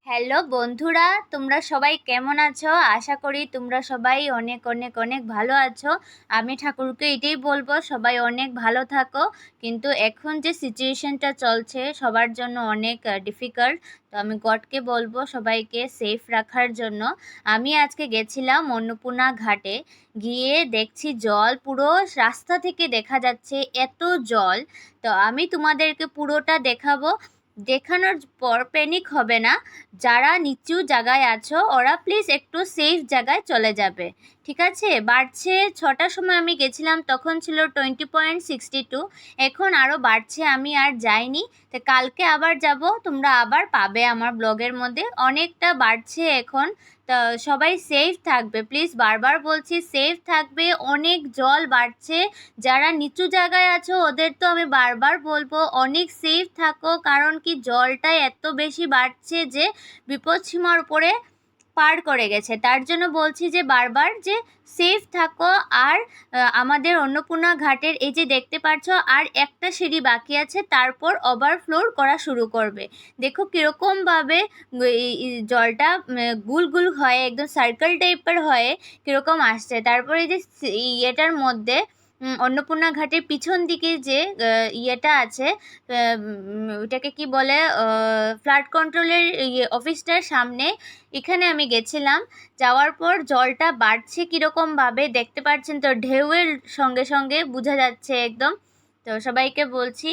Hello বন্ধুরা, তোমরা সবাই কেমন আছো? আশা করি তোমরা সবাই অনেক অনেক অনেক ভালো আছো। আমি ঠাকুরকে এটাই বলবো, সবাই অনেক ভালো থাকো। কিন্তু এখন যে সিচুয়েশনটা চলছে সবার জন্য অনেক ডিফিকাল্ট, তো আমি গডকে বলবো সবাইকে সেফ রাখার জন্য। আমি আজকে গেছিলাম অন্নপূর্ণা ঘাটে, গিয়ে দেখছি জল পুরো রাস্তা থেকে দেখা যাচ্ছে, এত জল। তো আমি তোমাদেরকে পুরোটা দেখাবো। দেখানোর পর প্যানিক হবে না, যারা নিচু জায়গায় আছো ওরা প্লিজ একটু সেফ জায়গায় চলে যাবে, ঠিক আছে? বাড়ছে, 6টার সময় আমি গেছিলাম তখন ছিল 20.62, এখন আরও বাড়ছে, আমি আর যাইনি। তো কালকে আবার যাব, তোমরা আবার পাবে আমার ব্লগের মধ্যে, অনেকটা বাড়ছে এখন। তো সবাই সেফ থাকবে প্লিজ, বারবার বলছি সেফ থাকবে, অনেক জল বাড়ছে। যারা নিচু জায়গায় আছো ওদের তো আমি বারবার বলবো অনেক সেফ থাকো, কারণ কি জলটা এত বেশি বাড়ছে যে বিপদসীমার উপরে পার করে গেছে। তার জন্য বলছি যে বারবার যে সেফ থাকো। আর আমাদের অন্নপূর্ণা ঘাটের এই যে দেখতে পাচ্ছ আর একটা সিঁড়ি বাকি আছে, তারপর ওভারফ্লোর করা শুরু করবে। দেখো কীরকমভাবে জলটা গুল গুল হয়ে একদম সার্কেল টাইপের হয়ে কীরকম আসছে। তারপরে এই যে ইয়েটার মধ্যে অন্নপূর্ণা ঘাটের পিছন দিকে যে ইয়েটা আছে, ওটাকে কি বলে, ফ্লাড কন্ট্রোলের অফিসটার সামনে, এখানে আমি গেছিলাম। যাওয়ার পর জলটা বাড়ছে কীরকমভাবে দেখতে পাচ্ছেন তো, ঢেউয়ের সঙ্গে সঙ্গে বোঝা যাচ্ছে একদম। তো সবাইকে বলছি,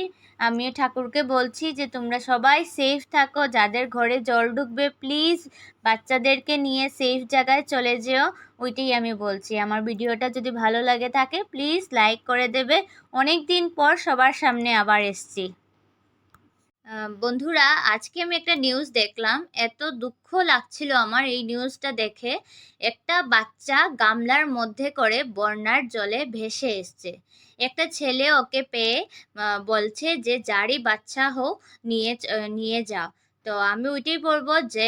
আমিও ঠাকুরকে বলছি যে তোমরা সবাই সেফ থাকো, যাদের ঘরে জল ঢুকবে প্লিজ বাচ্চাদেরকে নিয়ে সেফ জায়গায় চলে যেও, ওইটাই আমি বলছি। আমার ভিডিওটা যদি ভালো লাগে থাকে প্লিজ লাইক করে দেবে। অনেক দিন পর সবার সামনে আবার এসছি। বন্ধুরা, আজকে আমি একটা নিউজ দেখলাম, এত দুঃখ লাগছিল আমার এই নিউজটা দেখে। একটা বাচ্চা গামলার মধ্যে করে বন্যার জলে ভেসে এসছে। একটা ছেলে ওকে পেয়ে বলছে যে যারই বাচ্চা হোক নিয়ে যাও। তো আমি ওইটাই বলবো যে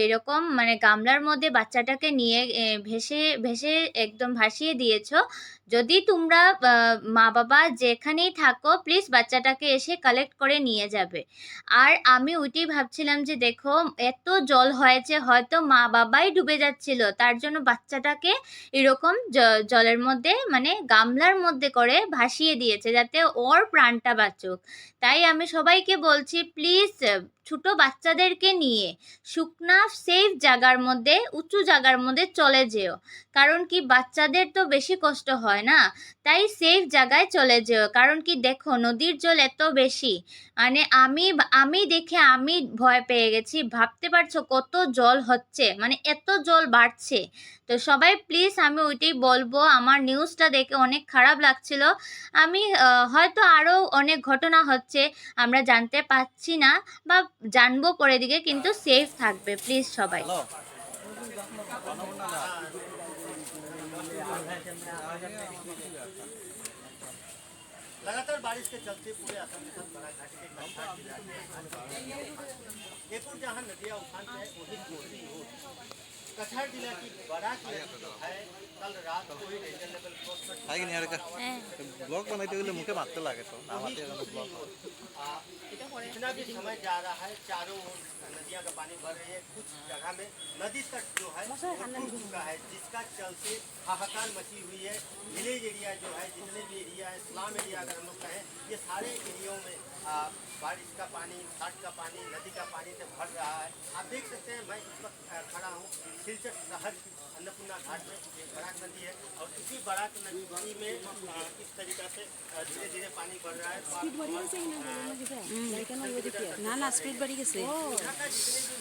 এরকম মানে গামলার মধ্যে বাচ্চাটাকে নিয়ে ভেসে ভেসে একদম ভাসিয়ে দিয়েছো। যদি তোমরা মা বাবা যেখানেই থাকো প্লিজ বাচ্চাটাকে এসে কালেক্ট করে নিয়ে যাবে। আর আমি ওইটাই ভাবছিলাম যে দেখো এত জল হয়েছে, হয়তো মা বাবাই ডুবে যাচ্ছিল, তার জন্য বাচ্চাটাকে এরকম জলের মধ্যে মানে গামলার মধ্যে করে ভাসিয়ে দিয়েছে যাতে ওর প্রাণটা বাঁচুক। তাই আমি সবাইকে বলছি প্লিজ ছোট বাচ্চাদেরকে নিয়ে শুকনা সেফ জায়গার মধ্যে, উঁচু জায়গার মধ্যে চলে যেও। কারণ কি বাচ্চাদের তো বেশি কষ্ট হয় না, তাই সেফ জায়গায় চলে যেও। কারণ কি দেখো নদীর জল এত বেশি, মানে আমি দেখে আমি ভয় পেয়ে গেছি। ভাবতে পারছো কত জল হচ্ছে, মানে এত জল বাড়ছে। তো সবাই প্লিজ, আমি ওইটাই বলবো, আমার নিউজটা দেখে অনেক খারাপ লাগছিল। আমি হয়তো আরও অনেক ঘটনা হচ্ছে আমরা জানতে পাচ্ছি না বা জানবো পরে দিকে, কিন্তু সেফ থাকবে প্লিজ সবাই। लगातार बारिश के चलते पूरे असम में बड़ा घाटी के एक और जहाँ नदियाँ उफान पे है वही कोसी हो। कछार जिला की बराक नदी जो है कल रात को ही रेंजर लेवल क्रॉस कर आगे नहीं आ रहा ब्लॉग बनाते हुए मुझे मारते लगे तो ना आते ब्लॉग। जितना भी समय जा रहा है चारों ओर नदियाँ का पानी भर रही है। कुछ जगह में नदी तट जो है वो टूट चुका है, जिसका चलते हाहाकार मची हुई है। विलेज एरिया जो है, जितने भी एरिया है, स्लम एरिया अगर हम लोग कहें, ये सारे एरियाओं में बारिश का पानी, घाट का पानी, नदी का पानी से भर रहा है। आप देख सकते हैं मैं इस वक्त खड़ा हूँ सिलचर शहर अन्नपूर्णा घाट में। बराक नदी है और इसी बराक नदी में इस तरीका से धीरे धीरे पानी बढ़ रहा है। ना स्पीड बढ़ी जितने भी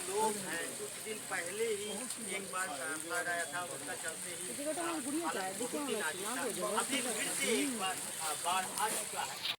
लोग हैं कुछ दिन पहले ही एक बार फ्लड आया था, उसका चलते ही अभी फिर से एक बार बाढ़ आ चुका है।